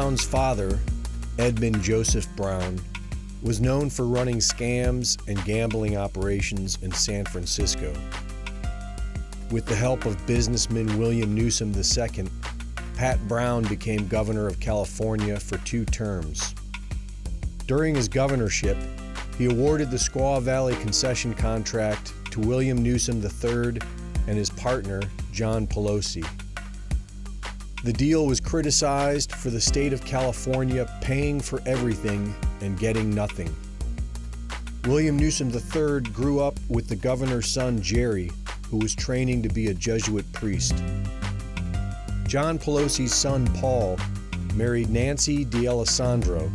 Brown's father, Edmund Joseph Brown, was known for running scams and gambling operations in San Francisco. With the help of businessman William Newsom II, Pat Brown became governor of California for 2 terms. During his governorship, he awarded the Squaw Valley concession contract to William Newsom III and his partner, John Pelosi. The deal was criticized for the state of California paying for everything and getting nothing. William Newsom III grew up with the governor's son, Jerry, who was training to be a Jesuit priest. John Pelosi's son, Paul, married Nancy D'Alessandro,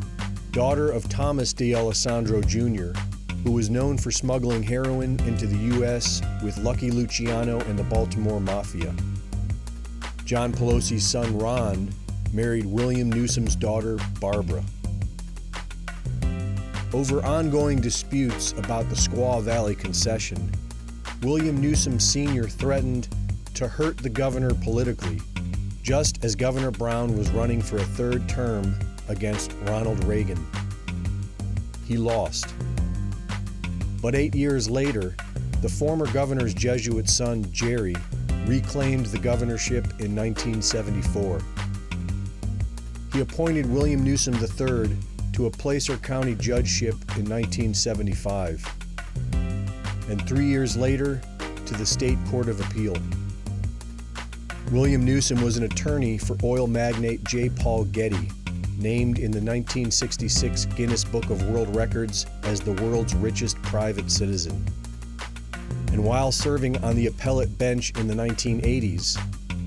daughter of Thomas D'Alessandro Jr., who was known for smuggling heroin into the U.S. with Lucky Luciano and the Baltimore Mafia. John Pelosi's son, Ron, married William Newsom's daughter, Barbara. Over ongoing disputes about the Squaw Valley concession, William Newsom Sr. threatened to hurt the governor politically, just as Governor Brown was running for a 3rd term against Ronald Reagan. He lost. But 8 years later, the former governor's Jesuit son, Jerry, reclaimed the governorship in 1974. He appointed William Newsom III to a Placer County judgeship in 1975, and 3 years later to the State Court of Appeal. William Newsom was an attorney for oil magnate J. Paul Getty, named in the 1966 Guinness Book of World Records as the world's richest private citizen. And while serving on the appellate bench in the 1980s,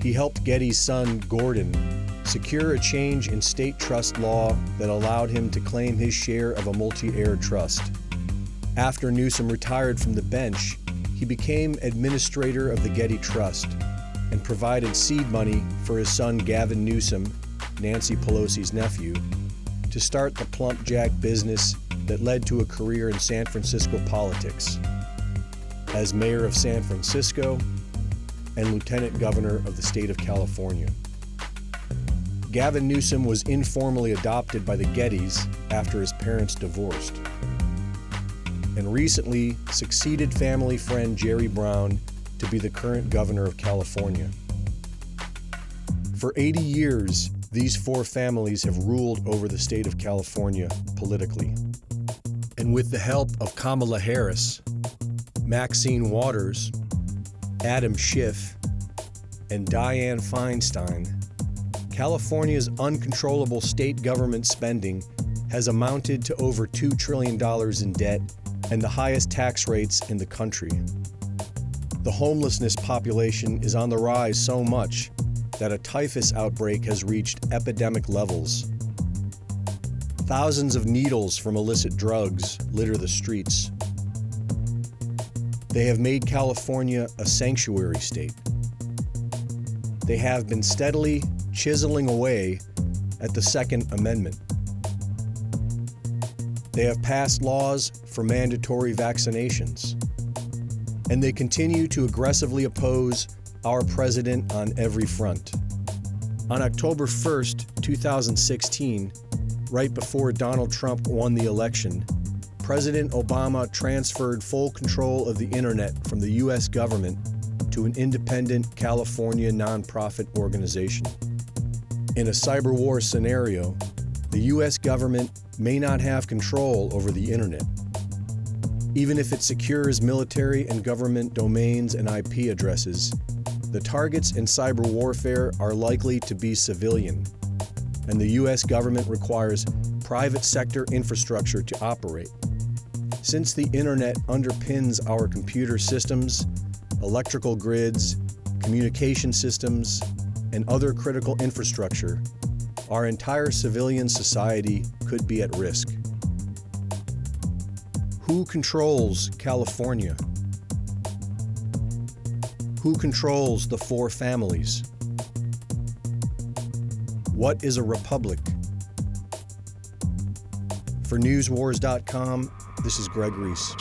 he helped Getty's son, Gordon, secure a change in state trust law that allowed him to claim his share of a multi-heir trust. After Newsom retired from the bench, he became administrator of the Getty Trust and provided seed money for his son Gavin Newsom, Nancy Pelosi's nephew, to start the Plump Jack business that led to a career in San Francisco politics as mayor of San Francisco and lieutenant governor of the state of California. Gavin Newsom was informally adopted by the Gettys after his parents divorced, and recently succeeded family friend Jerry Brown to be the current governor of California. For 80 years, these 4 families have ruled over the state of California politically. And with the help of Kamala Harris, Maxine Waters, Adam Schiff, and Dianne Feinstein, California's uncontrollable state government spending has amounted to over $2 trillion in debt and the highest tax rates in the country. The homelessness population is on the rise so much that a typhus outbreak has reached epidemic levels. Thousands of needles from illicit drugs litter the streets. They have made California a sanctuary state. They have been steadily chiseling away at the Second Amendment. They have passed laws for mandatory vaccinations, and they continue to aggressively oppose our president on every front. On October 1st, 2016, right before Donald Trump won the election, President Obama transferred full control of the internet from the U.S. government to an independent California nonprofit organization. In a cyber war scenario, the U.S. government may not have control over the internet. Even if it secures military and government domains and IP addresses, the targets in cyber warfare are likely to be civilian, and the U.S. government requires private sector infrastructure to operate. Since the internet underpins our computer systems, electrical grids, communication systems, and other critical infrastructure, our entire civilian society could be at risk. Who controls California? Who controls the 4 families? What is a republic? For NewsWars.com, this is Greg Reese.